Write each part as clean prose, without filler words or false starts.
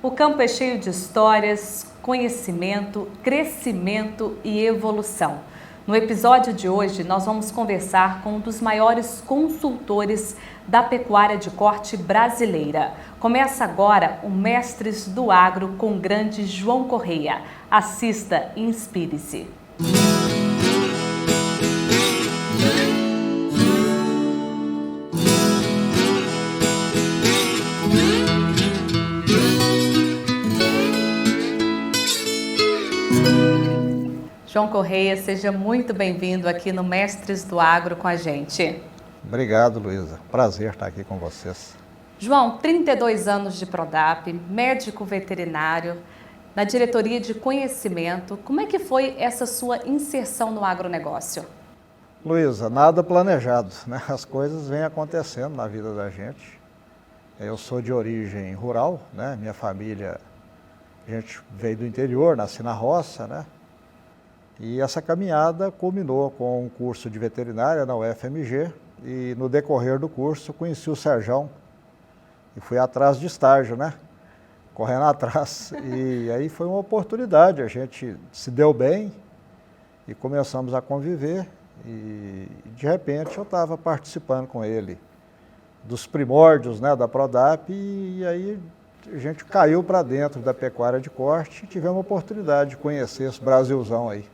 O campo é cheio de histórias, conhecimento, crescimento e evolução. No episódio de hoje, nós vamos conversar com um dos maiores consultores da pecuária de corte brasileira. Começa agora o Mestres do Agro com o grande João Correia. Assista e inspire-se. João Correia, seja muito bem-vindo aqui no Mestres do Agro com a gente. Obrigado, Luísa. Prazer estar aqui com vocês. João, 32 anos de Prodap, médico veterinário, na diretoria de conhecimento. Como é que foi essa sua inserção no agronegócio? Luísa, nada planejado, né? As coisas vêm acontecendo na vida da gente. Eu sou de origem rural, né? Minha família, a gente veio do interior, nasci na roça, né? E essa caminhada culminou com um curso de veterinária na UFMG e no decorrer do curso conheci o Serjão e fui atrás de estágio, né? Correndo atrás. E aí foi uma oportunidade, a gente se deu bem e começamos a conviver e de repente eu estava participando com ele dos primórdios, né, da Prodap e aí a gente caiu para dentro da pecuária de corte e tivemos a oportunidade de conhecer esse Brasilzão aí.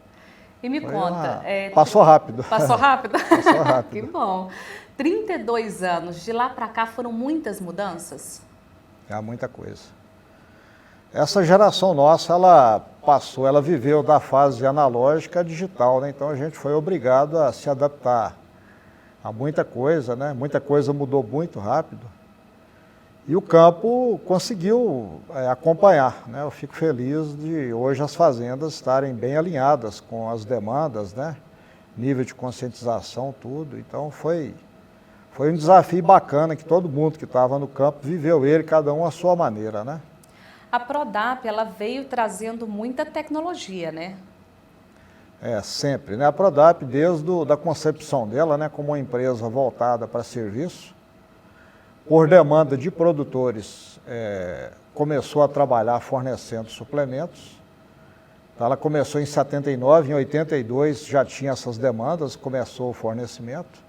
E me conta... Passou rápido. Passou rápido? Passou rápido. Que bom. 32 anos, de lá para cá foram muitas mudanças? É muita coisa. Essa geração nossa, ela viveu da fase analógica à digital, né? Então a gente foi obrigado a se adaptar a muita coisa, né? Muita coisa mudou muito rápido. E o campo conseguiu acompanhar, né? Eu fico feliz de hoje as fazendas estarem bem alinhadas com as demandas, né? Nível de conscientização, tudo. Então foi um desafio bacana que todo mundo que estava no campo viveu ele, cada um à sua maneira, né? A Prodap, ela veio trazendo muita tecnologia, né? Sempre, né? A Prodap, desde a concepção dela, né? Como uma empresa voltada para serviço, por demanda de produtores, começou a trabalhar fornecendo suplementos. Então, ela começou em 79, em 82 já tinha essas demandas, começou o fornecimento.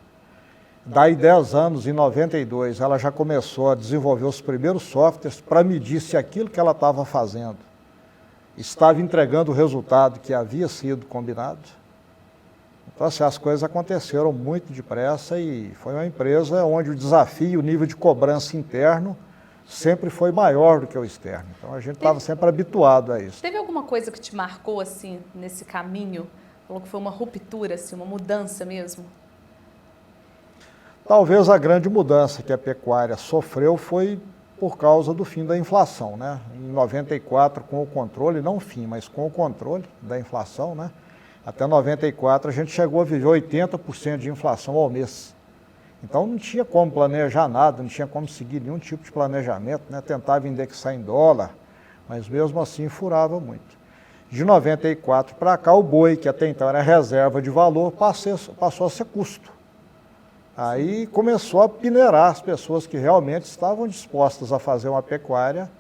Daí 10 anos, em 92, ela já começou a desenvolver os primeiros softwares para medir se aquilo que ela estava fazendo estava entregando o resultado que havia sido combinado. Então, assim, as coisas aconteceram muito depressa e foi uma empresa onde o desafio, o nível de cobrança interno sempre foi maior do que o externo. Então, a gente estava sempre habituado a isso. Teve alguma coisa que te marcou, assim, nesse caminho? Falou que foi uma ruptura, assim, uma mudança mesmo? Talvez a grande mudança que a pecuária sofreu foi por causa do fim da inflação, né? Em 94, com o controle, não o fim, mas com o controle da inflação, né? Até 94 a gente chegou a viver 80% de inflação ao mês. Então não tinha como planejar nada, não tinha como seguir nenhum tipo de planejamento, né? Tentava indexar em dólar, mas mesmo assim furava muito. De 94 para cá, o boi, que até então era reserva de valor, passou a ser custo. Aí começou a peneirar as pessoas que realmente estavam dispostas a fazer uma pecuária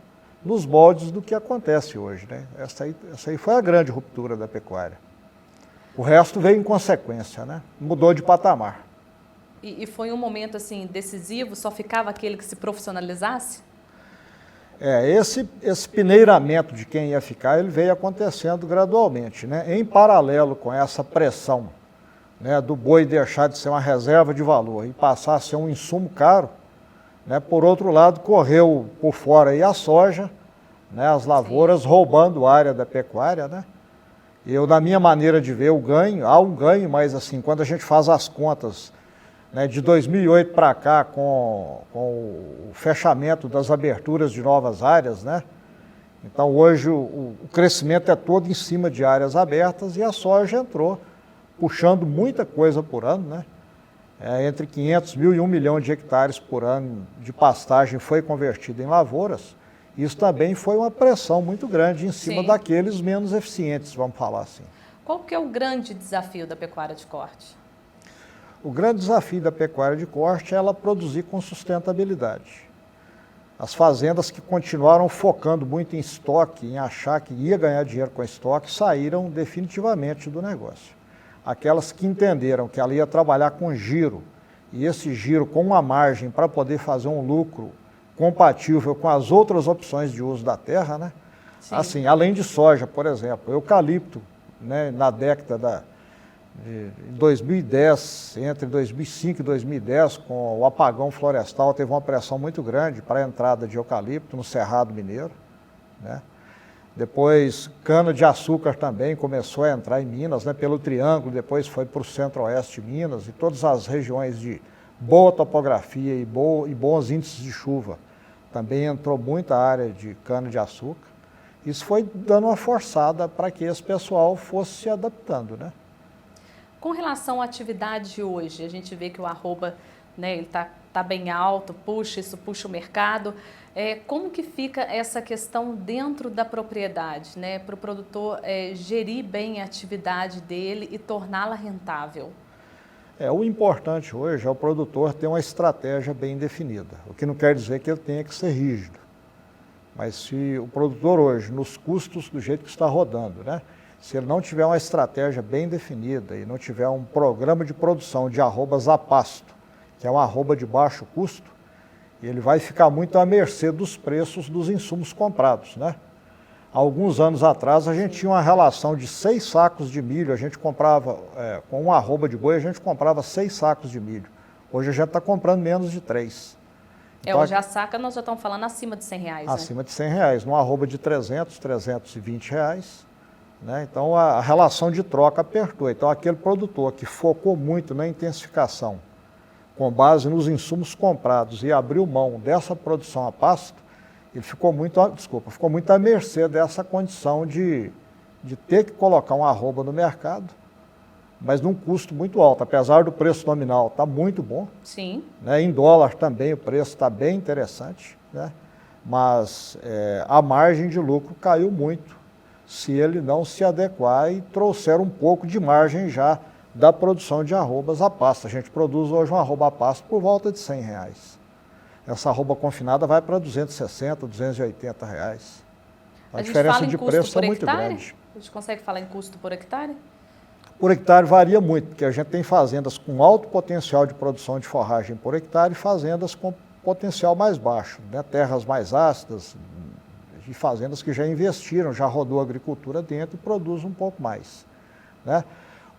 nos moldes do que acontece hoje, né? Essa aí foi a grande ruptura da pecuária. O resto veio em consequência, né? Mudou de patamar. E foi um momento assim decisivo? Só ficava aquele que se profissionalizasse? Esse peneiramento de quem ia ficar, ele veio acontecendo gradualmente, né? Em paralelo com essa pressão, né, do boi deixar de ser uma reserva de valor e passar a ser um insumo caro, né? Por outro lado, correu por fora aí a soja, né? As lavouras roubando área da pecuária, né? Eu, na minha maneira de ver o ganho, há um ganho, mas assim, quando a gente faz as contas, né, de 2008 para cá, com o fechamento das aberturas de novas áreas, né? Então hoje o crescimento é todo em cima de áreas abertas e a soja entrou, puxando muita coisa por ano, né? Entre 500 mil e 1 milhão de hectares por ano de pastagem foi convertido em lavouras. Isso também foi uma pressão muito grande em cima daqueles menos eficientes, vamos falar assim. Qual que é o grande desafio da pecuária de corte? O grande desafio da pecuária de corte é ela produzir com sustentabilidade. As fazendas que continuaram focando muito em estoque, em achar que ia ganhar dinheiro com estoque, saíram definitivamente do negócio. Aquelas que entenderam que ela ia trabalhar com giro, e esse giro com uma margem para poder fazer um lucro compatível com as outras opções de uso da terra, né? Sim. Assim, além de soja, por exemplo, eucalipto, né, na década de 2010, entre 2005 e 2010, com o apagão florestal, teve uma pressão muito grande para a entrada de eucalipto no Cerrado Mineiro, né? Depois, cana-de-açúcar também começou a entrar em Minas, né, pelo Triângulo, depois foi para o centro-oeste de Minas, e todas as regiões de boa topografia e bons índices de chuva. Também entrou muita área de cana-de-açúcar. Isso foi dando uma forçada para que esse pessoal fosse se adaptando, né? Com relação à atividade de hoje, a gente vê que o arroba, né, ele tá bem alto, isso puxa o mercado. Como que fica essa questão dentro da propriedade, né, para o produtor gerir bem a atividade dele e torná-la rentável? O importante hoje é o produtor ter uma estratégia bem definida, o que não quer dizer que ele tenha que ser rígido. Mas se o produtor hoje, nos custos do jeito que está rodando, né, se ele não tiver uma estratégia bem definida e não tiver um programa de produção de arrobas a pasto, que é uma arroba de baixo custo, ele vai ficar muito à mercê dos preços dos insumos comprados, né? Há alguns anos atrás a gente tinha uma relação de 6 sacos de milho, a gente comprava, com uma arroba de boi, a gente comprava 6 sacos de milho. Hoje a gente está comprando menos de 3. Então, hoje a saca nós já estamos falando acima de R$100, né? Acima de R$100, numa arroba de 300, R$320, né? Então a relação de troca apertou. Então aquele produtor que focou muito na intensificação, com base nos insumos comprados e abriu mão dessa produção a pasto, ele ficou muito à mercê dessa condição de ter que colocar uma arroba no mercado, mas num custo muito alto, apesar do preço nominal estar muito bom. Sim. Né? Em dólar também o preço está bem interessante, né? Mas a margem de lucro caiu muito se ele não se adequar e trouxer um pouco de margem já da produção de arrobas a pasto. A gente produz hoje uma arroba a pasto por volta de R$100. Essa arroba confinada vai para R$260, R$280. A diferença de preço é muito grande. A gente consegue falar em custo por hectare? Por hectare varia muito, porque a gente tem fazendas com alto potencial de produção de forragem por hectare e fazendas com potencial mais baixo, né? Terras mais ácidas e fazendas que já investiram, já rodou a agricultura dentro e produz um pouco mais, né?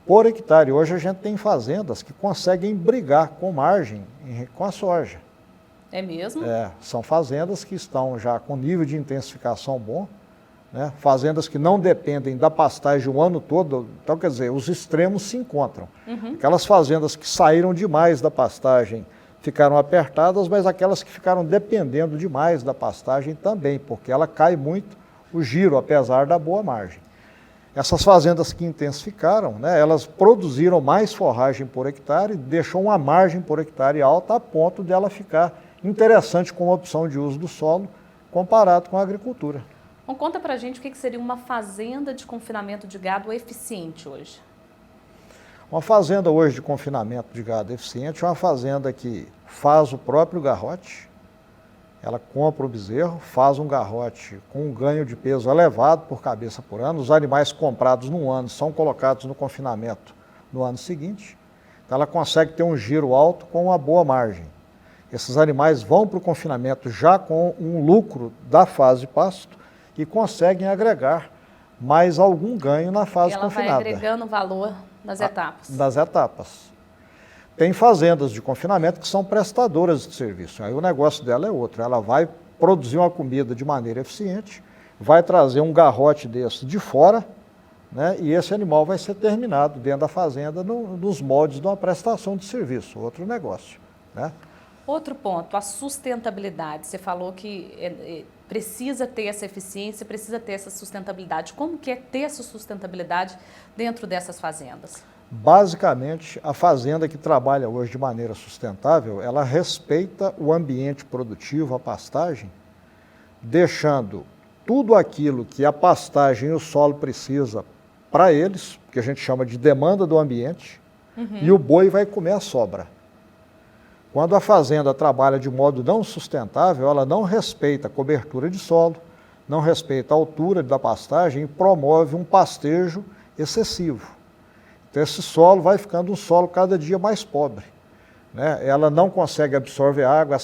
Por hectare, hoje a gente tem fazendas que conseguem brigar com margem com a soja. É mesmo? São fazendas que estão já com nível de intensificação bom, né? Fazendas que não dependem da pastagem o ano todo. Então, quer dizer, os extremos se encontram. Uhum. Aquelas fazendas que saíram demais da pastagem ficaram apertadas, mas aquelas que ficaram dependendo demais da pastagem também, porque ela cai muito o giro, apesar da boa margem. Essas fazendas que intensificaram, né, elas produziram mais forragem por hectare, deixou uma margem por hectare alta a ponto dela ficar interessante como opção de uso do solo comparado com a agricultura. Então, conta pra gente o que seria uma fazenda de confinamento de gado eficiente hoje. Uma fazenda hoje de confinamento de gado eficiente é uma fazenda que faz o próprio garrote, ela compra o bezerro, faz um garrote com um ganho de peso elevado por cabeça por ano. Os animais comprados num ano são colocados no confinamento no ano seguinte. Então ela consegue ter um giro alto com uma boa margem. Esses animais vão para o confinamento já com um lucro da fase de pasto e conseguem agregar mais algum ganho na fase confinada. Ela vai agregando valor nas etapas. Das etapas. Tem fazendas de confinamento que são prestadoras de serviço. Aí o negócio dela é outro. Ela vai produzir uma comida de maneira eficiente, vai trazer um garrote desse de fora, né, e esse animal vai ser terminado dentro da fazenda nos moldes de uma prestação de serviço, outro negócio, né? Outro ponto, a sustentabilidade. Você falou que precisa ter essa eficiência, precisa ter essa sustentabilidade. Como que é ter essa sustentabilidade dentro dessas fazendas? Basicamente, a fazenda que trabalha hoje de maneira sustentável, ela respeita o ambiente produtivo, a pastagem, deixando tudo aquilo que a pastagem e o solo precisa para eles, que a gente chama de demanda do ambiente, e o boi vai comer a sobra. Quando a fazenda trabalha de modo não sustentável, ela não respeita a cobertura de solo, não respeita a altura da pastagem e promove um pastejo excessivo. Então esse solo vai ficando um solo cada dia mais pobre, né? Ela não consegue absorver água,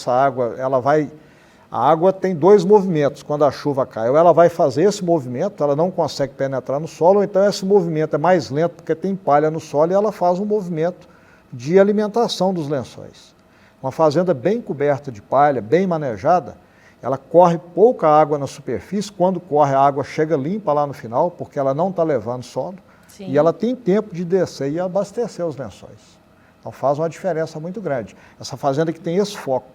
a água tem dois movimentos quando a chuva cai. Ou ela vai fazer esse movimento, ela não consegue penetrar no solo, ou então esse movimento é mais lento porque tem palha no solo e ela faz um movimento de alimentação dos lençóis. Uma fazenda bem coberta de palha, bem manejada, ela corre pouca água na superfície, quando corre a água chega limpa lá no final, porque ela não está levando solo, sim, e ela tem tempo de descer e abastecer os lençóis. Então faz uma diferença muito grande. Essa fazenda que tem esse foco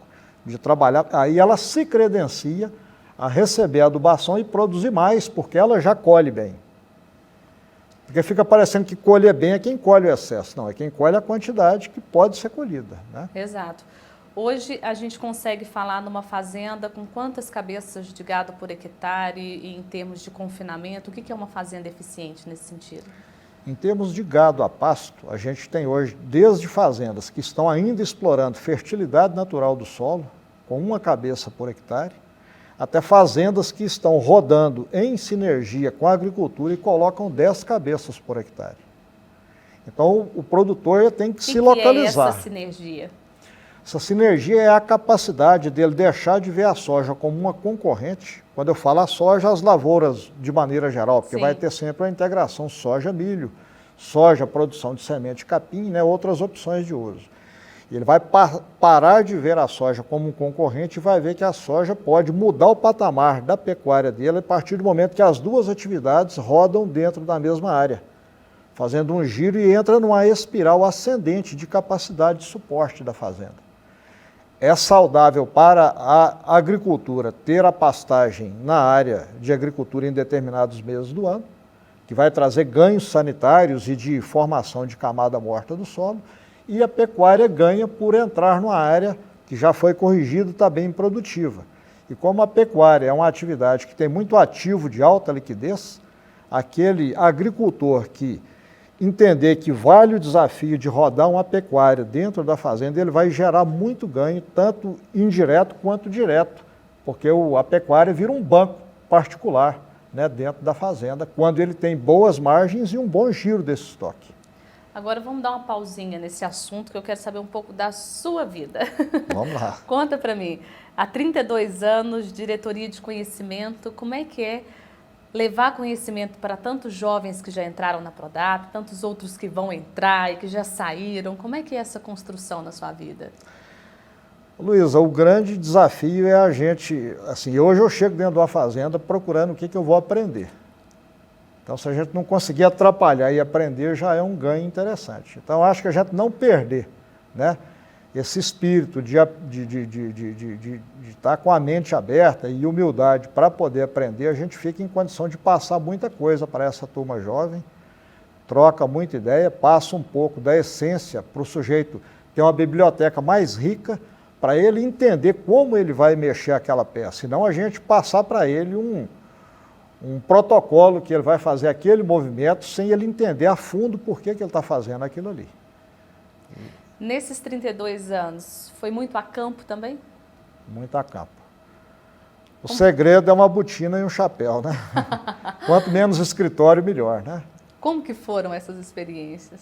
de trabalhar, aí ela se credencia a receber a adubação e produzir mais, porque ela já colhe bem. Porque fica parecendo que colher bem é quem colhe o excesso. Não, é quem colhe a quantidade que pode ser colhida, né? Exato. Hoje a gente consegue falar numa fazenda com quantas cabeças de gado por hectare e em termos de confinamento? O que é uma fazenda eficiente nesse sentido? Em termos de gado a pasto, a gente tem hoje, desde fazendas que estão ainda explorando fertilidade natural do solo, com uma cabeça por hectare, até fazendas que estão rodando em sinergia com a agricultura e colocam 10 cabeças por hectare. Então, o produtor tem que se localizar. O que é essa sinergia? Essa sinergia é a capacidade dele deixar de ver a soja como uma concorrente. Quando eu falo a soja, as lavouras de maneira geral, porque sim, vai ter sempre a integração soja-milho, soja, produção de semente de capim, né, outras opções de uso. Ele vai parar de ver a soja como um concorrente e vai ver que a soja pode mudar o patamar da pecuária dele a partir do momento que as duas atividades rodam dentro da mesma área, fazendo um giro e entra numa espiral ascendente de capacidade de suporte da fazenda. É saudável para a agricultura ter a pastagem na área de agricultura em determinados meses do ano, que vai trazer ganhos sanitários e de formação de camada morta do solo, e a pecuária ganha por entrar numa área que já foi corrigida e está bem produtiva. E como a pecuária é uma atividade que tem muito ativo de alta liquidez, aquele agricultor que entender que vale o desafio de rodar uma pecuária dentro da fazenda, ele vai gerar muito ganho, tanto indireto quanto direto, porque a pecuária vira um banco particular, né, dentro da fazenda, quando ele tem boas margens e um bom giro desse estoque. Agora vamos dar uma pausinha nesse assunto, que eu quero saber um pouco da sua vida. Vamos lá. Conta para mim, há 32 anos, diretoria de conhecimento, como é que é levar conhecimento para tantos jovens que já entraram na Prodap, tantos outros que vão entrar e que já saíram? Como é que é essa construção na sua vida? Luísa, o grande desafio é a gente, assim, hoje eu chego dentro de uma fazenda procurando o que eu vou aprender. Então, se a gente não conseguir atrapalhar e aprender, já é um ganho interessante. Então, acho que a gente não perder, né, esse espírito de estar com a mente aberta e humildade para poder aprender, a gente fica em condição de passar muita coisa para essa turma jovem, troca muita ideia, passa um pouco da essência para o sujeito ter uma biblioteca mais rica, para ele entender como ele vai mexer aquela peça, senão a gente passar para ele um protocolo que ele vai fazer aquele movimento sem ele entender a fundo por que ele está fazendo aquilo ali. Nesses 32 anos, foi muito a campo também? Muito a campo. O segredo é uma botina e um chapéu, né? Quanto menos escritório, melhor, né? Como que foram essas experiências?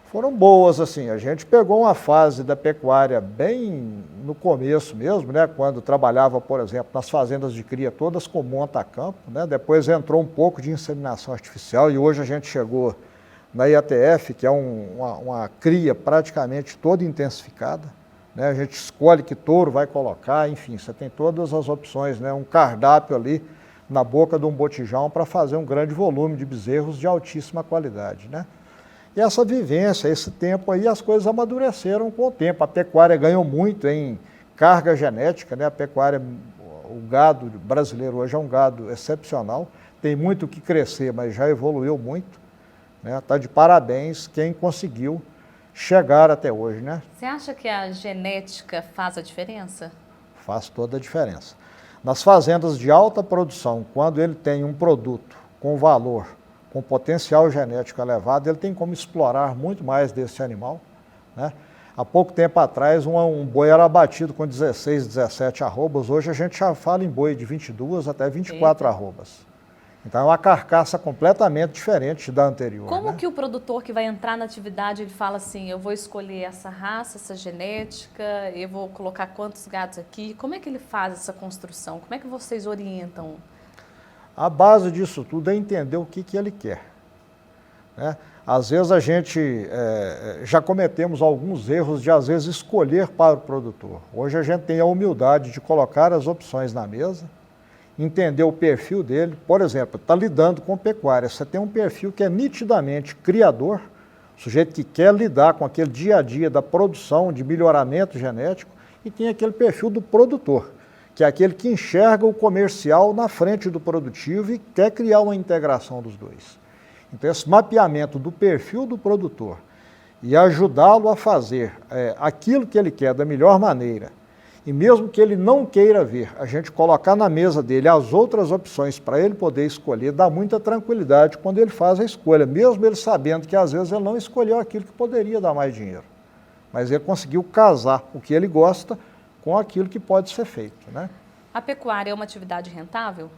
Foram boas, assim. A gente pegou uma fase da pecuária bem no começo mesmo, né? Quando trabalhava, por exemplo, nas fazendas de cria todas com monta-campo, né? Depois entrou um pouco de inseminação artificial e hoje a gente chegou na IATF, que é uma cria praticamente toda intensificada, né? A gente escolhe que touro vai colocar, enfim, você tem todas as opções, né? Um cardápio ali na boca de um botijão para fazer um grande volume de bezerros de altíssima qualidade, né? E essa vivência, esse tempo aí, as coisas amadureceram com o tempo. A pecuária ganhou muito em carga genética, né? A pecuária, o gado brasileiro hoje é um gado excepcional, tem muito o que crescer, mas já evoluiu muito. Está de parabéns quem conseguiu chegar até hoje, né? Você acha que a genética faz a diferença? Faz toda a diferença. Nas fazendas de alta produção, quando ele tem um produto com valor, com potencial genético elevado, ele tem como explorar muito mais desse animal, né? Há pouco tempo atrás, um boi era abatido com 16, 17 arrobas. Hoje a gente já fala em boi de 22 até 24 Eita. arrobas. Então é uma carcaça completamente diferente da anterior. Como né? que o produtor que vai entrar na atividade, ele fala assim, eu vou escolher essa raça, essa genética, eu vou colocar quantos gados aqui? Como é que ele faz essa construção? Como é que vocês orientam? A base disso tudo é entender o que ele quer. Né? Às vezes a gente já cometemos alguns erros de, às vezes, escolher para o produtor. Hoje a gente tem a humildade de colocar as opções na mesa, entender o perfil dele. Por exemplo, está lidando com pecuária, você tem um perfil que é nitidamente criador, sujeito que quer lidar com aquele dia a dia da produção, de melhoramento genético, e tem aquele perfil do produtor, que é aquele que enxerga o comercial na frente do produtivo e quer criar uma integração dos dois. Então, esse mapeamento do perfil do produtor e ajudá-lo a fazer aquilo que ele quer da melhor maneira, e mesmo que ele não queira ver, a gente colocar na mesa dele as outras opções para ele poder escolher, dá muita tranquilidade quando ele faz a escolha, mesmo ele sabendo que às vezes ele não escolheu aquilo que poderia dar mais dinheiro. Mas ele conseguiu casar o que ele gosta com aquilo que pode ser feito. Né? A pecuária é uma atividade rentável?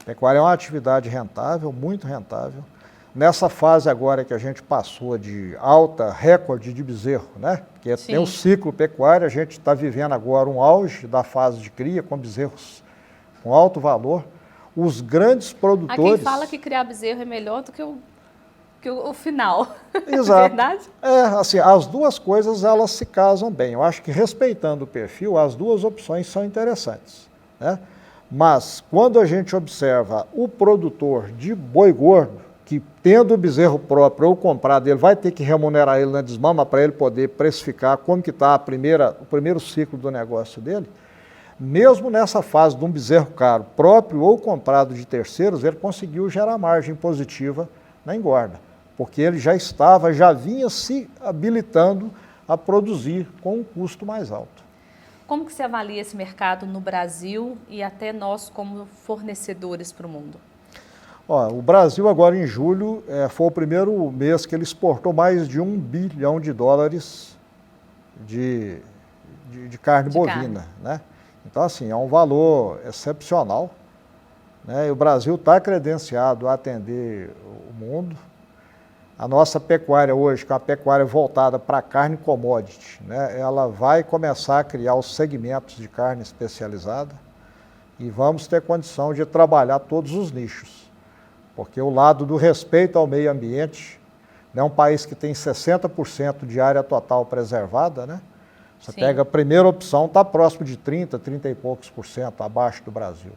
A pecuária é uma atividade rentável, muito rentável. Nessa fase agora que a gente passou de alta recorde de bezerro, né? Porque tem o ciclo pecuário, a gente está vivendo agora um auge da fase de cria com bezerros com alto valor. Os grandes produtores... Há quem fala que criar bezerro é melhor do que o final. Exato. Verdade? Assim, as duas coisas elas se casam bem. Eu acho que respeitando o perfil, as duas opções são interessantes. Né? Mas quando a gente observa o produtor de boi gordo, que tendo o bezerro próprio ou comprado, ele vai ter que remunerar ele na desmama para ele poder precificar como que está o primeiro ciclo do negócio dele, mesmo nessa fase de um bezerro caro, próprio ou comprado de terceiros, ele conseguiu gerar margem positiva na engorda, porque ele já vinha se habilitando a produzir com um custo mais alto. Como que se avalia esse mercado no Brasil e até nós como fornecedores para o mundo? O Brasil agora em julho foi o primeiro mês que ele exportou mais de $1 bilhão de carne bovina. Né? Então, assim, é um valor excepcional. Né? E o Brasil está credenciado a atender o mundo. A nossa pecuária hoje, que é uma pecuária voltada para a carne commodity, né? Ela vai começar a criar os segmentos de carne especializada e vamos ter condição de trabalhar todos os nichos. Porque o lado do respeito ao meio ambiente, né, um país que tem 60% de área total preservada, né? Você pega a primeira opção, está próximo de 30 e poucos por cento abaixo do Brasil.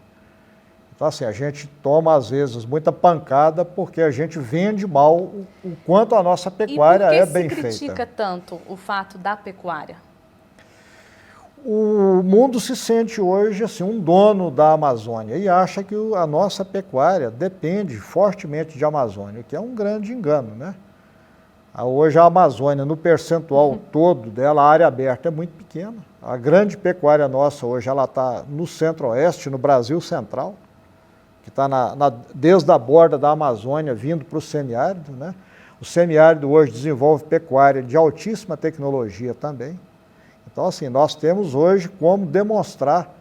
Então, assim, a gente toma, às vezes, muita pancada porque a gente vende mal o quanto a nossa pecuária é bem feita. E por que se critica tanto o fato da pecuária? O mundo se sente hoje assim, um dono da Amazônia e acha que a nossa pecuária depende fortemente de Amazônia, o que é um grande engano, né? Hoje a Amazônia, no percentual todo dela, a área aberta é muito pequena. A grande pecuária nossa hoje, ela está no centro-oeste, no Brasil central, que está desde a borda da Amazônia, vindo para o semiárido, né? O semiárido hoje desenvolve pecuária de altíssima tecnologia também. Então, assim, nós temos hoje como demonstrar,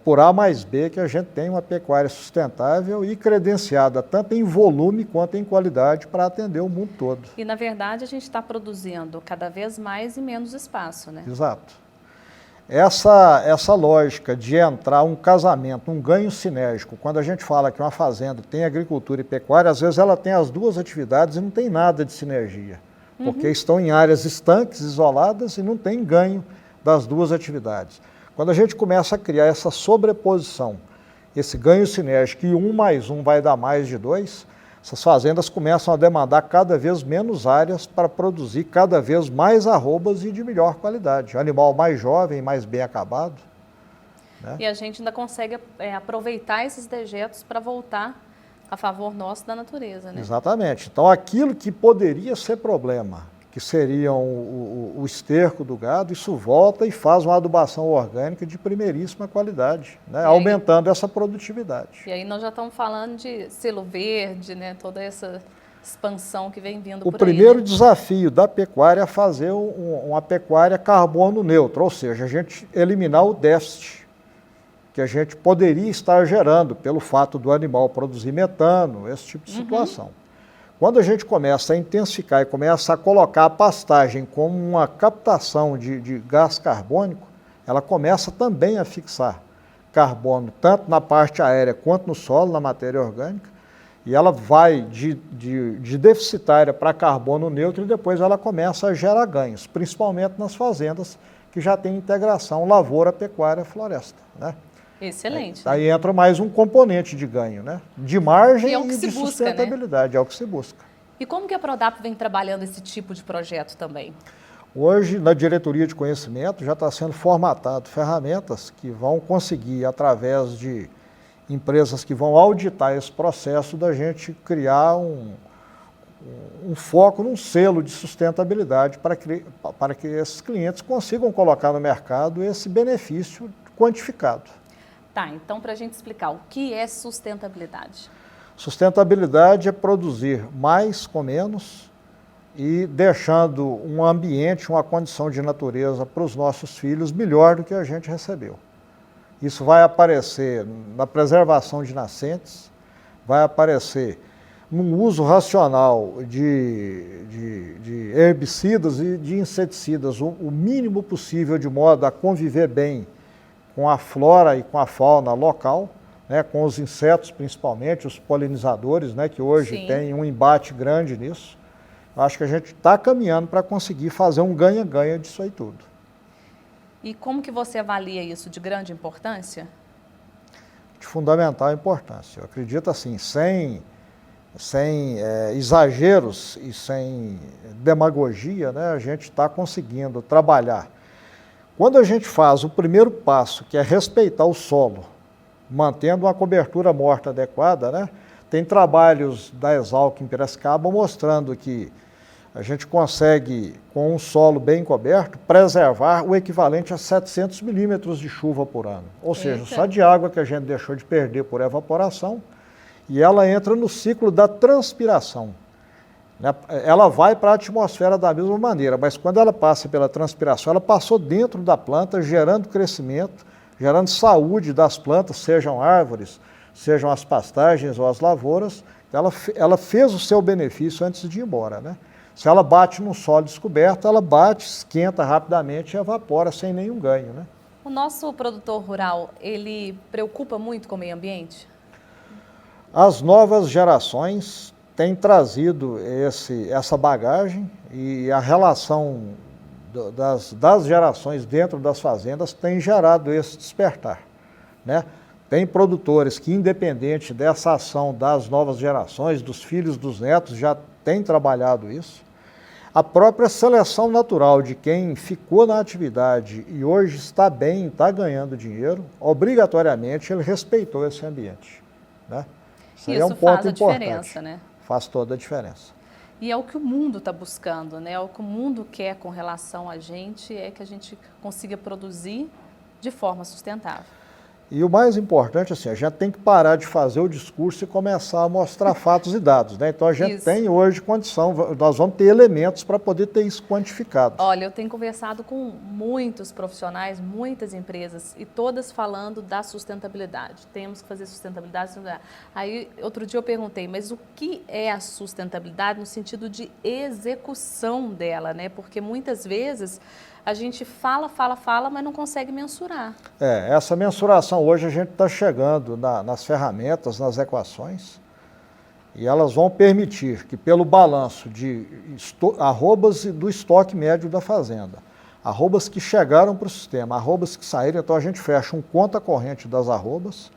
por A mais B, que a gente tem uma pecuária sustentável e credenciada tanto em volume quanto em qualidade para atender o mundo todo. E, na verdade, a gente está produzindo cada vez mais e menos espaço, né? Exato. Essa lógica de entrar um casamento, um ganho sinérgico, quando a gente fala que uma fazenda tem agricultura e pecuária, às vezes ela tem as duas atividades e não tem nada de sinergia. Porque estão em áreas estanques, isoladas, e não tem ganho das duas atividades. Quando a gente começa a criar essa sobreposição, esse ganho sinérgico, e 1 mais 1 vai dar mais de 2, essas fazendas começam a demandar cada vez menos áreas para produzir cada vez mais arrobas e de melhor qualidade. Animal mais jovem, mais bem acabado. Né? E a gente ainda consegue aproveitar esses dejetos para voltar a favor nosso da natureza, né? Exatamente. Então, aquilo que poderia ser problema, que seria o esterco do gado, isso volta e faz uma adubação orgânica de primeiríssima qualidade, né? Aumentando essa produtividade. E aí nós já estamos falando de selo verde, né? Toda essa expansão que vem vindo O por primeiro aí, né? desafio da pecuária é fazer uma pecuária carbono neutra, ou seja, a gente eliminar o déficit que a gente poderia estar gerando pelo fato do animal produzir metano, esse tipo de situação. Quando a gente começa a intensificar e começa a colocar a pastagem como uma captação de gás carbônico, ela começa também a fixar carbono, tanto na parte aérea quanto no solo, na matéria orgânica, e ela vai de deficitária para carbono neutro e depois ela começa a gerar ganhos, principalmente nas fazendas que já tem integração lavoura, pecuária, floresta, né? Excelente. Aí entra mais um componente de ganho, né? De margem E é o que e se de busca, sustentabilidade, né? é o que se busca. E como que a Prodap vem trabalhando esse tipo de projeto também? Hoje, na diretoria de conhecimento, já está sendo formatado ferramentas que vão conseguir, através de empresas que vão auditar esse processo, da gente criar um foco num selo de sustentabilidade para que esses clientes consigam colocar no mercado esse benefício quantificado. Tá, então para a gente explicar, o que é sustentabilidade? Sustentabilidade é produzir mais com menos e deixando um ambiente, uma condição de natureza para os nossos filhos melhor do que a gente recebeu. Isso vai aparecer na preservação de nascentes, vai aparecer num uso racional de herbicidas e de inseticidas, o mínimo possível, de modo a conviver bem com a flora e com a fauna local, né, com os insetos principalmente, os polinizadores, né, que hoje Sim. tem um embate grande nisso. Eu acho que a gente está caminhando para conseguir fazer um ganha-ganha disso aí tudo. E como que você avalia isso? De grande importância? De fundamental importância. Eu acredito assim, sem exageros e sem demagogia, né, a gente está conseguindo trabalhar. Quando a gente faz o primeiro passo, que é respeitar o solo, mantendo uma cobertura morta adequada, né, tem trabalhos da Exalc em Piracicaba mostrando que a gente consegue, com um solo bem coberto, preservar o equivalente a 700 milímetros de chuva por ano. Ou seja, só de água que a gente deixou de perder por evaporação, e ela entra no ciclo da transpiração. Ela vai para a atmosfera da mesma maneira, mas quando ela passa pela transpiração, ela passou dentro da planta, gerando crescimento, gerando saúde das plantas, sejam árvores, sejam as pastagens ou as lavouras. Ela fez o seu benefício antes de ir embora, né? Se ela bate num solo descoberto, ela bate, esquenta rapidamente e evapora sem nenhum ganho, né? O nosso produtor rural, ele preocupa muito com o meio ambiente? As novas gerações têm trazido essa bagagem e a relação das gerações dentro das fazendas tem gerado esse despertar, né? Tem produtores que, independente dessa ação das novas gerações, dos filhos, dos netos, já têm trabalhado isso. A própria seleção natural de quem ficou na atividade e hoje está bem, está ganhando dinheiro, obrigatoriamente ele respeitou esse ambiente, né? Isso é um ponto faz a importante. diferença, né? Faz toda a diferença. E é o que o mundo está buscando, né? É o que o mundo quer com relação a gente, é que a gente consiga produzir de forma sustentável. E o mais importante, assim, a gente tem que parar de fazer o discurso e começar a mostrar fatos e dados, né? Então a gente tem hoje condição, nós vamos ter elementos para poder ter isso quantificado. Olha, eu tenho conversado com muitos profissionais, muitas empresas, e todas falando da sustentabilidade. Temos que fazer sustentabilidade. Aí, outro dia eu perguntei, mas o que é a sustentabilidade no sentido de execução dela, né? Porque muitas vezes a gente fala, mas não consegue mensurar. Essa mensuração hoje a gente está chegando nas ferramentas, nas equações, e elas vão permitir que pelo balanço de arrobas do estoque médio da fazenda, arrobas que chegaram para o sistema, arrobas que saíram, então a gente fecha um conta corrente das arrobas,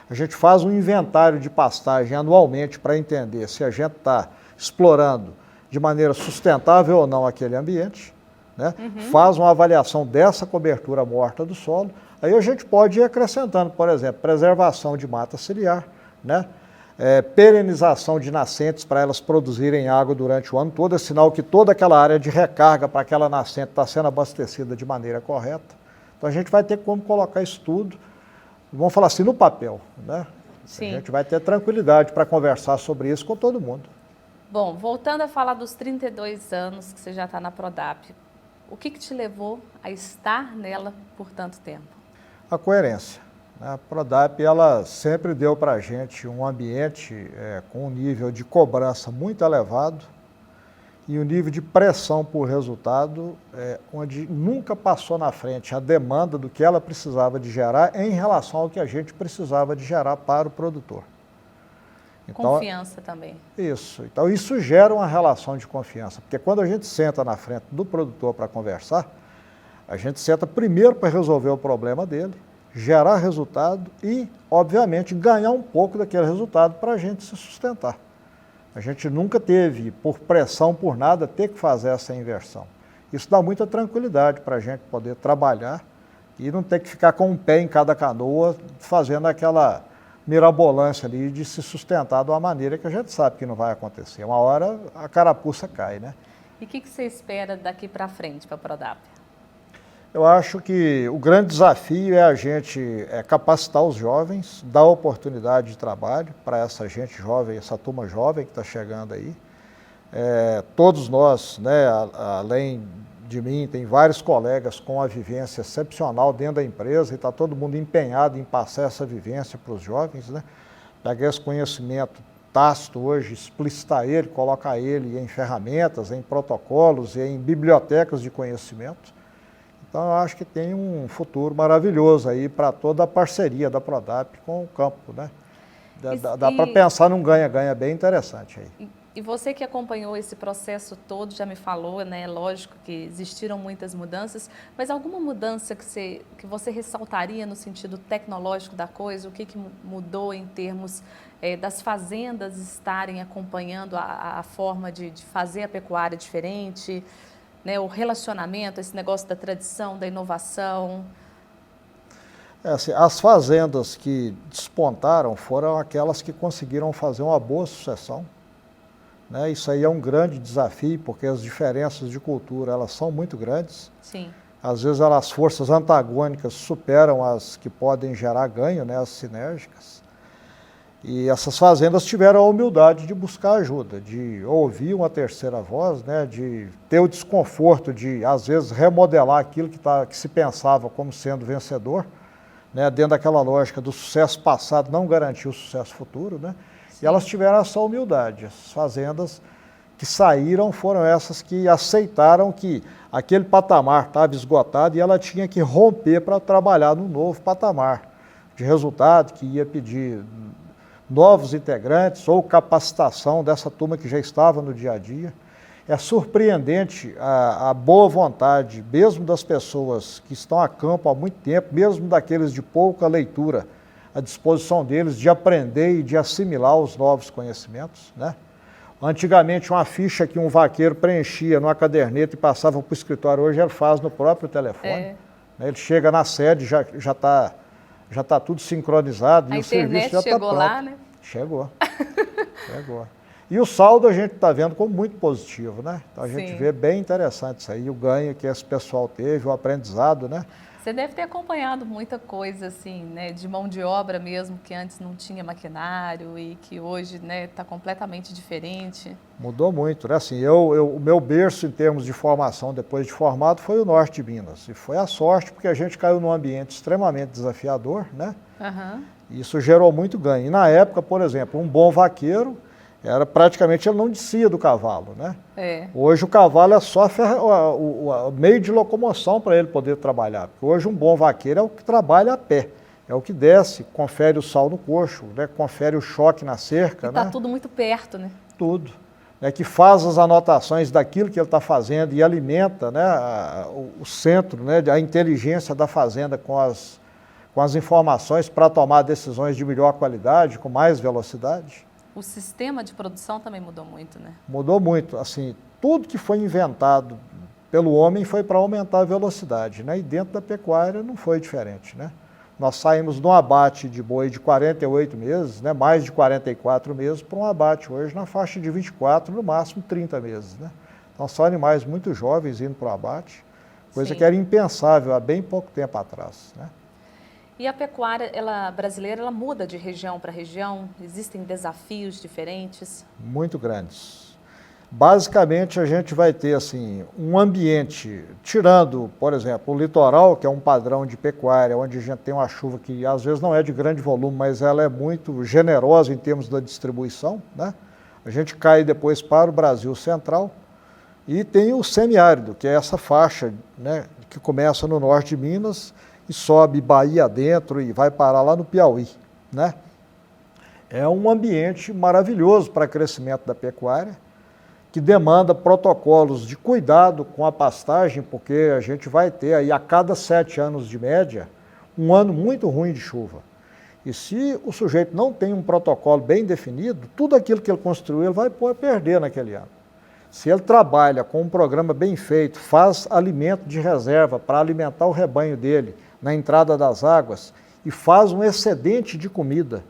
a gente faz um inventário de pastagem anualmente para entender se a gente está explorando de maneira sustentável ou não aquele ambiente, né? Faz uma avaliação dessa cobertura morta do solo, aí a gente pode ir acrescentando, por exemplo, preservação de mata ciliar, né? Perenização de nascentes para elas produzirem água durante o ano todo, é sinal que toda aquela área de recarga para aquela nascente está sendo abastecida de maneira correta. Então a gente vai ter como colocar isso tudo, vamos falar assim, no papel, né? Sim. A gente vai ter tranquilidade para conversar sobre isso com todo mundo. Bom, voltando a falar dos 32 anos que você já está na Prodap, o que te levou a estar nela por tanto tempo? A coerência. A Prodap, ela sempre deu para a gente um ambiente com um nível de cobrança muito elevado e um nível de pressão por resultado onde nunca passou na frente a demanda do que ela precisava de gerar em relação ao que a gente precisava de gerar para o produtor. Então, confiança também. Isso. Então, isso gera uma relação de confiança, porque quando a gente senta na frente do produtor para conversar, a gente senta primeiro para resolver o problema dele, gerar resultado e, obviamente, ganhar um pouco daquele resultado para a gente se sustentar. A gente nunca teve, por pressão, por nada, ter que fazer essa inversão. Isso dá muita tranquilidade para a gente poder trabalhar e não ter que ficar com um pé em cada canoa, fazendo aquela mirabolância ali de se sustentar de uma maneira que a gente sabe que não vai acontecer. Uma hora a carapuça cai, né? E o que você espera daqui para frente para a Prodap? Eu acho que o grande desafio é a gente capacitar os jovens, dar oportunidade de trabalho para essa gente jovem, essa turma jovem que está chegando aí. Todos nós, né, além de mim, tem vários colegas com a vivência excepcional dentro da empresa e está todo mundo empenhado em passar essa vivência para os jovens, né? Pegar esse conhecimento tácito hoje, explicitar ele, colocar ele em ferramentas, em protocolos e em bibliotecas de conhecimento. Então, eu acho que tem um futuro maravilhoso aí para toda a parceria da Prodap com o campo, né? Dá para pensar num ganha-ganha bem interessante aí. E você que acompanhou esse processo todo, já me falou, né? Lógico que existiram muitas mudanças, mas alguma mudança que você ressaltaria no sentido tecnológico da coisa? O que mudou em termos das fazendas estarem acompanhando a forma de fazer a pecuária diferente? Né, o relacionamento, esse negócio da tradição, da inovação? Assim, as fazendas que despontaram foram aquelas que conseguiram fazer uma boa sucessão. Né? Isso aí é um grande desafio, porque as diferenças de cultura elas são muito grandes. Sim. Às vezes as forças antagônicas superam as que podem gerar ganho, né, as sinérgicas. E essas fazendas tiveram a humildade de buscar ajuda, de ouvir uma terceira voz, né, de ter o desconforto de, às vezes, remodelar aquilo que se pensava como sendo vencedor, né, dentro daquela lógica do sucesso passado não garantir o sucesso futuro, né? E elas tiveram essa humildade. As fazendas que saíram foram essas que aceitaram que aquele patamar estava esgotado e ela tinha que romper para trabalhar num novo patamar de resultado que ia pedir novos integrantes ou capacitação dessa turma que já estava no dia a dia. É surpreendente a boa vontade, mesmo das pessoas que estão a campo há muito tempo, mesmo daqueles de pouca leitura, a disposição deles de aprender e de assimilar os novos conhecimentos, né? Antigamente, uma ficha que um vaqueiro preenchia numa caderneta e passava para o escritório, hoje ele faz no próprio telefone. Ele chega na sede, já está tudo sincronizado e o serviço já está pronto. A internet chegou lá, né? Chegou. E o saldo a gente está vendo como muito positivo, né? Então a gente vê bem interessante isso aí, o ganho que esse pessoal teve, o aprendizado, né? Você deve ter acompanhado muita coisa, assim, né, de mão de obra mesmo, que antes não tinha maquinário e que hoje, né, está completamente diferente. Mudou muito, né? Assim, o meu berço em termos de formação, depois de formado, foi o norte de Minas. E foi a sorte, porque a gente caiu num ambiente extremamente desafiador, né? E isso gerou muito ganho. E na época, por exemplo, um bom vaqueiro, praticamente ele não descia do cavalo, né? Hoje o cavalo é só o meio de locomoção para ele poder trabalhar. Porque hoje um bom vaqueiro é o que trabalha a pé, é o que desce, confere o sal no coxo, né? Confere o choque na cerca. Está tudo muito perto, né? Tudo. Né? Que faz as anotações daquilo que ele está fazendo e alimenta, né, o centro, né, a inteligência da fazenda com as informações para tomar decisões de melhor qualidade, com mais velocidade. O sistema de produção também mudou muito, né? Mudou muito. Assim, tudo que foi inventado pelo homem foi para aumentar a velocidade, né? E dentro da pecuária não foi diferente, né? Nós saímos de um abate de boi de 48 meses, né? Mais de 44 meses, para um abate hoje na faixa de 24, no máximo 30 meses, né? Então são animais muito jovens indo para o abate, coisa que era impensável há bem pouco tempo atrás, né? E a pecuária brasileira, ela muda de região para região? Existem desafios diferentes? Muito grandes. Basicamente, a gente vai ter assim, um ambiente, tirando, por exemplo, o litoral, que é um padrão de pecuária, onde a gente tem uma chuva que às vezes não é de grande volume, mas ela é muito generosa em termos da distribuição, né? A gente cai depois para o Brasil central e tem o semiárido, que é essa faixa, né, que começa no norte de Minas e sobe Bahia dentro e vai parar lá no Piauí, né? É um ambiente maravilhoso para crescimento da pecuária, que demanda protocolos de cuidado com a pastagem, porque a gente vai ter aí a cada 7 anos de média, um ano muito ruim de chuva. E se o sujeito não tem um protocolo bem definido, tudo aquilo que ele construiu ele vai perder naquele ano. Se ele trabalha com um programa bem feito, faz alimento de reserva para alimentar o rebanho dele na entrada das águas e faz um excedente de comida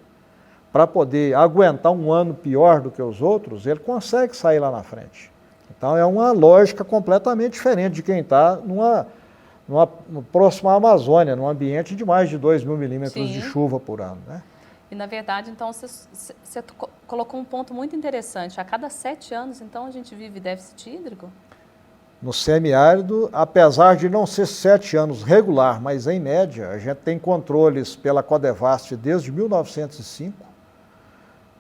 para poder aguentar um ano pior do que os outros, ele consegue sair lá na frente. Então é uma lógica completamente diferente de quem está no próximo à Amazônia, num ambiente de mais de 2.000 milímetros de chuva por ano, né? E na verdade, então, você colocou um ponto muito interessante. A cada 7 anos, então, a gente vive déficit hídrico? No semiárido, apesar de não ser 7 anos regular, mas em média, a gente tem controles pela Codevasf desde 1905,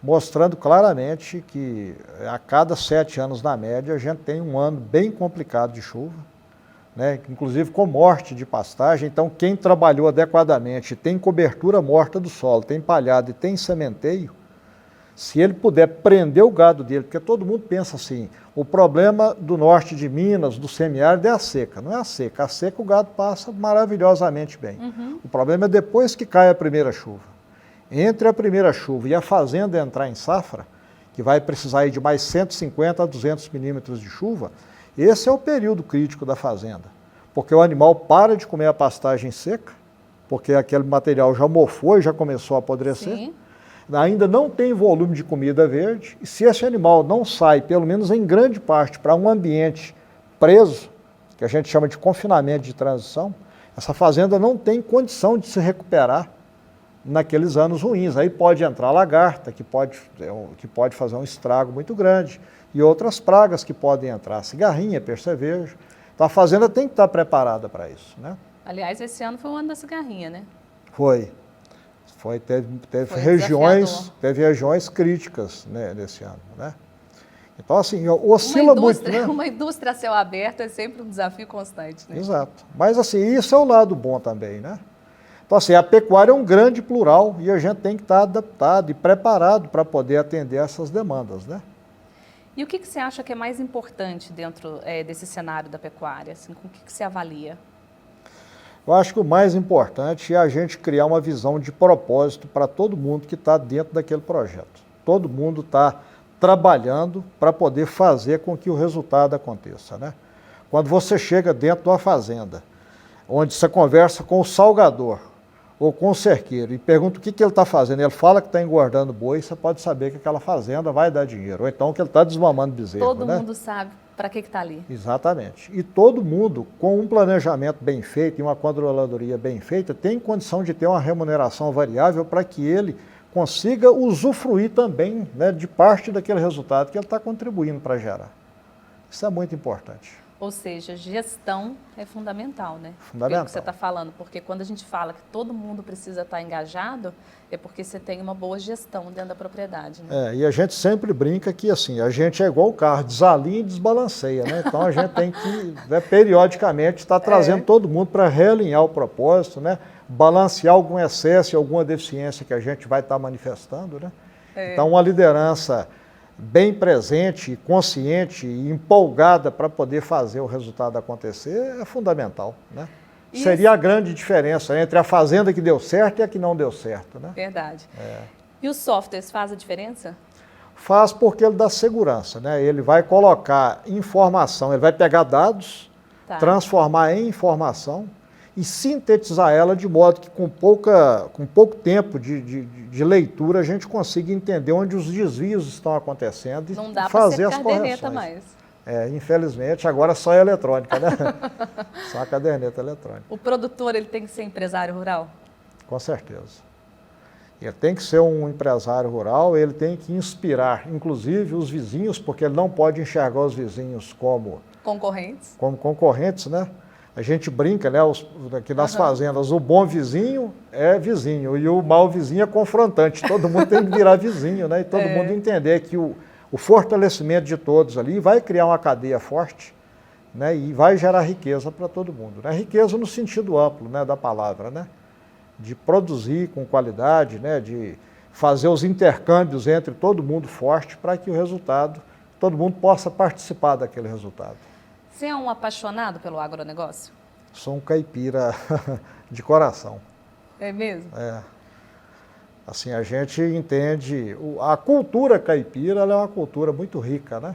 mostrando claramente que a cada 7 anos na média a gente tem um ano bem complicado de chuva, né? Inclusive com morte de pastagem. Então quem trabalhou adequadamente, tem cobertura morta do solo, tem palhada e tem sementeio, se ele puder prender o gado dele, porque todo mundo pensa assim, o problema do norte de Minas, do semiárido é a seca. Não é a seca o gado passa maravilhosamente bem. O problema é depois que cai a primeira chuva. Entre a primeira chuva e a fazenda entrar em safra, que vai precisar de mais 150 a 200 milímetros de chuva, esse é o período crítico da fazenda. Porque o animal para de comer a pastagem seca, porque aquele material já mofou e já começou a apodrecer. Sim. Ainda não tem volume de comida verde, e se esse animal não sai, pelo menos em grande parte, para um ambiente preso, que a gente chama de confinamento de transição, essa fazenda não tem condição de se recuperar naqueles anos ruins. Aí pode entrar lagarta, que pode fazer um estrago muito grande, e outras pragas que podem entrar, cigarrinha, percevejo. Então a fazenda tem que estar preparada para isso, né? Aliás, esse ano foi o ano da cigarrinha, né? Teve regiões críticas, né, nesse ano, né? Então, assim, oscila muito, né? Uma indústria a céu aberto é sempre um desafio constante, né? Exato. Mas, assim, isso é o lado bom também, né? Então, assim, a pecuária é um grande plural e a gente tem que estar adaptado e preparado para poder atender essas demandas, né? E o que você acha que é mais importante dentro desse cenário da pecuária? Assim, com o que você avalia? Eu acho que o mais importante é a gente criar uma visão de propósito para todo mundo que está dentro daquele projeto. Todo mundo está trabalhando para poder fazer com que o resultado aconteça, né? Quando você chega dentro de uma fazenda, onde você conversa com o salgador ou com o cerqueiro e pergunta o que ele está fazendo, ele fala que está engordando boi, você pode saber que aquela fazenda vai dar dinheiro, ou então que ele está desmamando bezerro. Todo mundo sabe para que está ali. Exatamente. E todo mundo, com um planejamento bem feito e uma controladoria bem feita, tem condição de ter uma remuneração variável para que ele consiga usufruir também, né, de parte daquele resultado que ele está contribuindo para gerar. Isso é muito importante. Ou seja, gestão é fundamental, né? Fundamental. É o que você está falando, porque quando a gente fala que todo mundo precisa estar engajado, é porque você tem uma boa gestão dentro da propriedade, né? E a gente sempre brinca que assim, a gente é igual o carro, desalinha e desbalanceia, né? Então a gente tem que, né, periodicamente estar trazendo todo mundo para realinhar o propósito, né? Balancear algum excesso, alguma deficiência que a gente vai estar manifestando, né? Então uma liderança bem presente, consciente e empolgada para poder fazer o resultado acontecer é fundamental, né? Seria a grande diferença entre a fazenda que deu certo e a que não deu certo, né? Verdade. E os softwares fazem a diferença? Faz porque ele dá segurança, né? Ele vai colocar informação, ele vai pegar dados, transformar em informação e sintetizar ela de modo que com pouco tempo de leitura a gente consiga entender onde os desvios estão acontecendo e fazer as correções. Não dá para ser caderneta mais. Infelizmente, agora só é eletrônica, né? Só a caderneta eletrônica. O produtor ele tem que ser empresário rural? Com certeza. Ele tem que ser um empresário rural, ele tem que inspirar, inclusive, os vizinhos, porque ele não pode enxergar os vizinhos como concorrentes, né? A gente brinca, né, aqui nas fazendas, o bom vizinho é vizinho e o mau vizinho é confrontante. Todo mundo tem que virar vizinho, né? E todo mundo entender que o fortalecimento de todos ali vai criar uma cadeia forte, né? E vai gerar riqueza para todo mundo, né? Riqueza no sentido amplo, né, da palavra, né? De produzir com qualidade, né? De fazer os intercâmbios entre todo mundo forte para que o resultado, todo mundo possa participar daquele resultado. Você é um apaixonado pelo agronegócio? Sou um caipira de coração. É mesmo? É. Assim, a gente entende, a cultura caipira ela é uma cultura muito rica, né?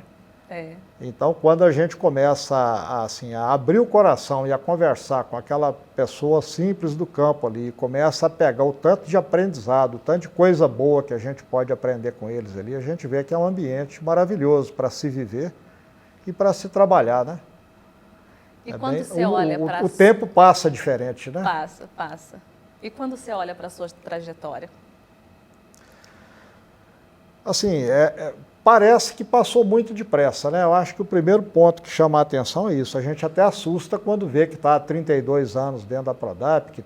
É. Então, quando a gente começa a abrir o coração e a conversar com aquela pessoa simples do campo ali, começa a pegar o tanto de aprendizado, o tanto de coisa boa que a gente pode aprender com eles ali, a gente vê que é um ambiente maravilhoso para se viver e para se trabalhar, né? E quando você olha para... O tempo passa diferente, né? Passa. E quando você olha para a sua trajetória? Assim, parece que passou muito depressa, né? Eu acho que o primeiro ponto que chama a atenção é isso. A gente até assusta quando vê que está há 32 anos dentro da Prodap, que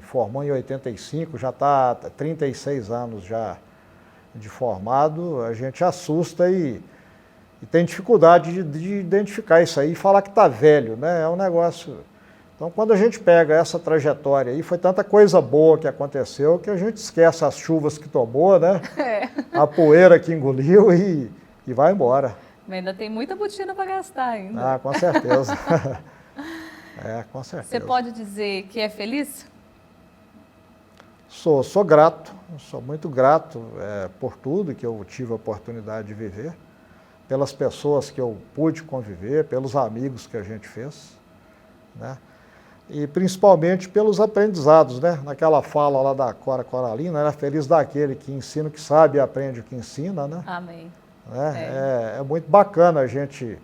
formou em 85, já está há 36 anos já de formado. A gente assusta e tem dificuldade de identificar isso aí e falar que está velho, né? É um negócio... Então, quando a gente pega essa trajetória aí, foi tanta coisa boa que aconteceu que a gente esquece as chuvas que tomou, né? A poeira que engoliu e vai embora. Mas ainda tem muita botina para gastar ainda. Ah, com certeza. Com certeza. Você pode dizer que é feliz? Sou grato, sou muito grato por tudo que eu tive a oportunidade de viver, pelas pessoas que eu pude conviver, pelos amigos que a gente fez, né? E principalmente pelos aprendizados, né? Naquela fala lá da Cora Coralina, era feliz daquele que ensina o que sabe e aprende o que ensina, né? Amém. É muito bacana a gente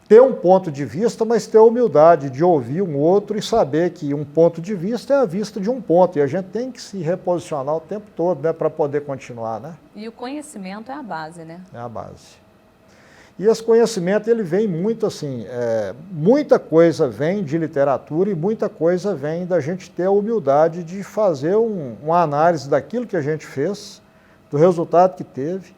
ter um ponto de vista, mas ter a humildade de ouvir um outro e saber que um ponto de vista é a vista de um ponto, e a gente tem que se reposicionar o tempo todo, né, para poder continuar, né? E o conhecimento é a base, né? É a base. E esse conhecimento, ele vem muito assim, muita coisa vem de literatura e muita coisa vem da gente ter a humildade de fazer uma análise daquilo que a gente fez, do resultado que teve,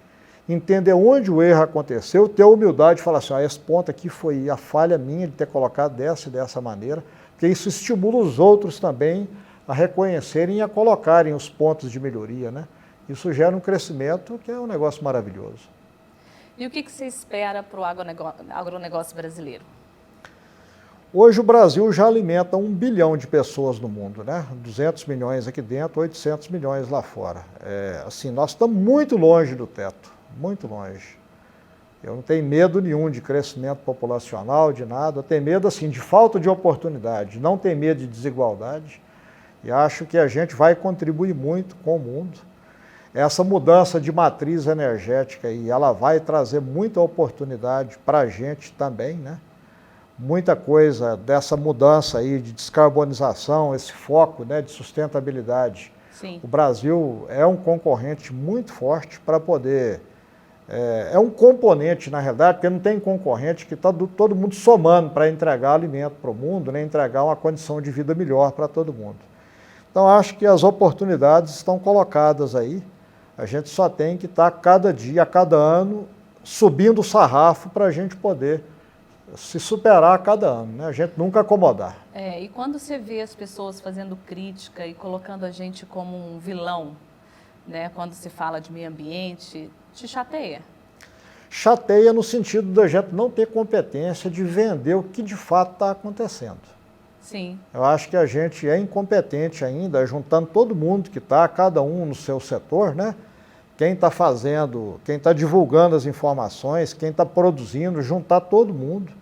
entender onde o erro aconteceu, ter a humildade de falar assim, esse ponto aqui foi a falha minha de ter colocado dessa e dessa maneira, porque isso estimula os outros também a reconhecerem e a colocarem os pontos de melhoria, né? Isso gera um crescimento que é um negócio maravilhoso. E o que você espera para o agronegócio brasileiro? Hoje o Brasil já alimenta 1 bilhão de pessoas no mundo, né? 200 milhões aqui dentro, 800 milhões lá fora. Assim, nós estamos muito longe do teto, muito longe. Eu não tenho medo nenhum de crescimento populacional, de nada. Eu tenho medo, assim, de falta de oportunidade, não tenho medo de desigualdade. E acho que a gente vai contribuir muito com o mundo. Essa mudança de matriz energética aí, ela vai trazer muita oportunidade para a gente também, né? Muita coisa dessa mudança aí de descarbonização, esse foco, né, de sustentabilidade. Sim. O Brasil é um concorrente muito forte para poder... É um componente, na realidade, porque não tem concorrente que está todo mundo somando para entregar alimento para o mundo, né, entregar uma condição de vida melhor para todo mundo. Então, acho que as oportunidades estão colocadas aí. A gente só tem que estar cada dia, a cada ano, subindo o sarrafo para a gente poder se superar a cada ano, né? A gente nunca acomodar. E quando você vê as pessoas fazendo crítica e colocando a gente como um vilão, né? Quando se fala de meio ambiente, te chateia? Chateia no sentido da gente não ter competência de vender o que de fato está acontecendo. Sim. Eu acho que a gente é incompetente ainda, juntando todo mundo que está, cada um no seu setor, né? Quem está fazendo, quem está divulgando as informações, quem está produzindo, juntar todo mundo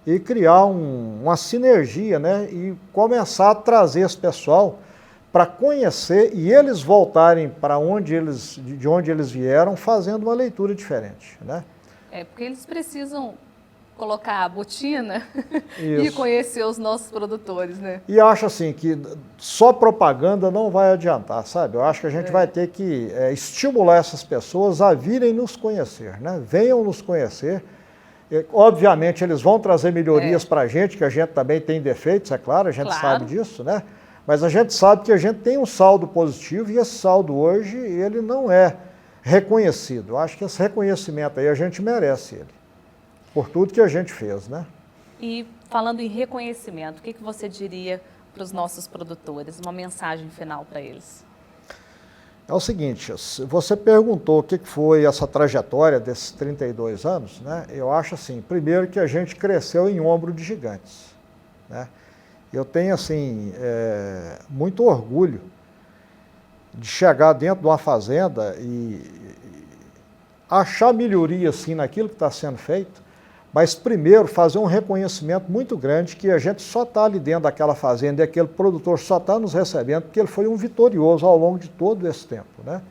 e criar uma sinergia, né? E começar a trazer esse pessoal para conhecer e eles voltarem para de onde eles vieram, fazendo uma leitura diferente, né? Porque eles precisam colocar a botina e conhecer os nossos produtores, né? E acho assim que só propaganda não vai adiantar, sabe? Eu acho que a gente vai ter que estimular essas pessoas a virem nos conhecer, né? Venham nos conhecer. Obviamente eles vão trazer melhorias para a gente, que a gente também tem defeitos, é claro, a gente sabe disso, né? Mas a gente sabe que a gente tem um saldo positivo e esse saldo hoje, ele não é reconhecido. Eu acho que esse reconhecimento aí a gente merece ele, por tudo que a gente fez, né? E falando em reconhecimento, o que você diria para os nossos produtores? Uma mensagem final para eles. É o seguinte, você perguntou o que foi essa trajetória desses 32 anos, né? Eu acho assim, primeiro que a gente cresceu em ombro de gigantes, né? Eu tenho assim, muito orgulho de chegar dentro de uma fazenda e achar melhoria assim naquilo que está sendo feito, mas primeiro fazer um reconhecimento muito grande que a gente só está ali dentro daquela fazenda e aquele produtor só está nos recebendo porque ele foi um vitorioso ao longo de todo esse tempo, né?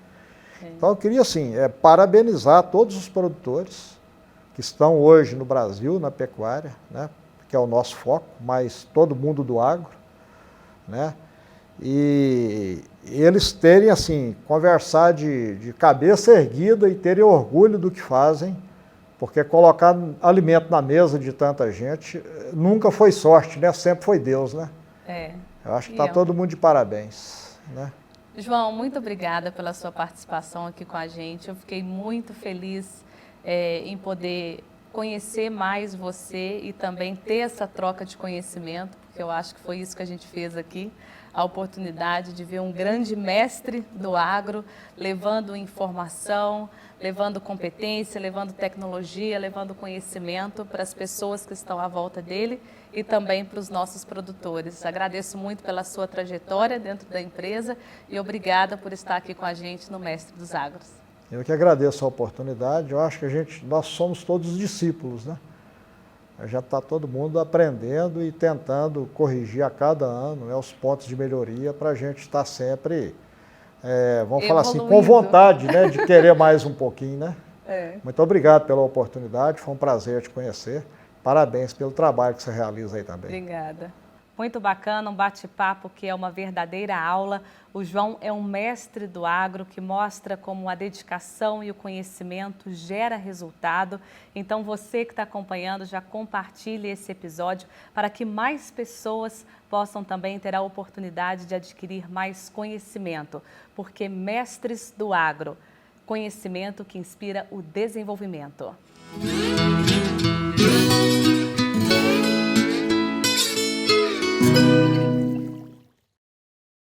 Então eu queria assim, parabenizar todos os produtores que estão hoje no Brasil, na pecuária, né? Que é o nosso foco, mas todo mundo do agro, né? E eles terem assim, conversar de cabeça erguida e terem orgulho do que fazem, porque colocar alimento na mesa de tanta gente nunca foi sorte, né? Sempre foi Deus, né? Eu acho que está todo mundo de parabéns, né? João, muito obrigada pela sua participação aqui com a gente. Eu fiquei muito feliz em poder conhecer mais você e também ter essa troca de conhecimento, porque eu acho que foi isso que a gente fez aqui, a oportunidade de ver um grande mestre do agro, levando informação, levando competência, levando tecnologia, levando conhecimento para as pessoas que estão à volta dele e também para os nossos produtores. Agradeço muito pela sua trajetória dentro da empresa e obrigada por estar aqui com a gente no Mestre dos Agros. Eu que agradeço a oportunidade. Eu acho que nós somos todos discípulos, né? Já está todo mundo aprendendo e tentando corrigir a cada ano, né, os pontos de melhoria para a gente estar sempre, vamos falar assim, com vontade, né, de querer mais um pouquinho, né? Muito obrigado pela oportunidade, foi um prazer te conhecer. Parabéns pelo trabalho que você realiza aí também. Obrigada. Muito bacana, um bate-papo que é uma verdadeira aula. O João é um mestre do agro que mostra como a dedicação e o conhecimento gera resultado. Então você que está acompanhando, já compartilhe esse episódio para que mais pessoas possam também ter a oportunidade de adquirir mais conhecimento. Porque Mestres do Agro, conhecimento que inspira o desenvolvimento.